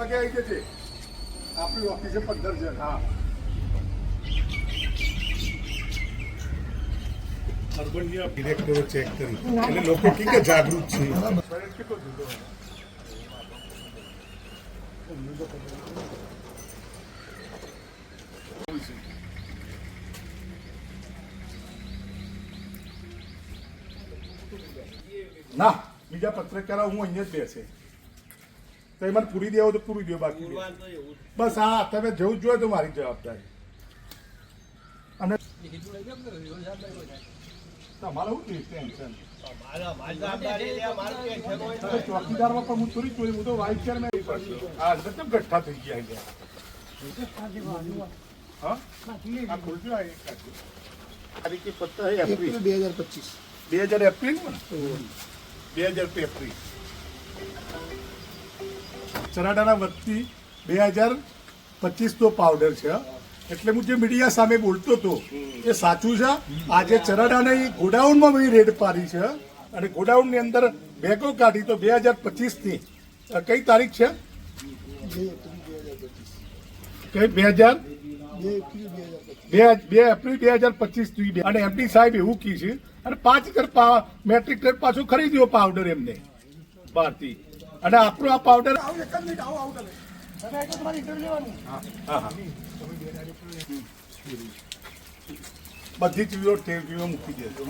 વાગે આવી જશે. આપણી ઓફિસે 15 જણ. હા, અર્બનની ડિરેક્ટરો ચેક કરી એટલે લોકો કે જાગૃત છે. કેટલો જુદો ના, બીજા પત્રકારો હું અહીંયા જ બેસે તો એ મને પૂરી દેવો તો પૂરી દો, બાકી બસ હા તમે જવું જ જોઈએ તો મારી જવાબદારી. અને તમારે શું ટેન્શન ચોકીદારમાં પણ હું થોડી ચોરી, હું તો વાઇસ ચેરમેન. હા કેમ ગઠ્ઠા થઈ ગયા? હા આ ખોલજો. આ તારીખે પત્તા એપ્રિલ 2025. 2000 એપ્રિલ ને 2000 એપ્રિલ ચરાડાના વતી 2025 નો પાવડર છે. એટલે હું જે મીડિયા સામે બોલતો હતો એ સાચું છે. આજે ચરાડાની ગોડાઉનમાં મેં રેડ પાડી છે અને ગોડાઉનની અંદર બેગો કાઢી તો 2025 ની કઈ તારીખ છે? 2 એપ્રિલ 2025 અને એમડી સાહેબ એવું કી છે અને 5000 મેટ્રિક ટન પાછું ખરીદ્યો પાવડર એમને બહારથી. અને આપણો આ પાવડર બધી ચીજો મૂકી દેજો.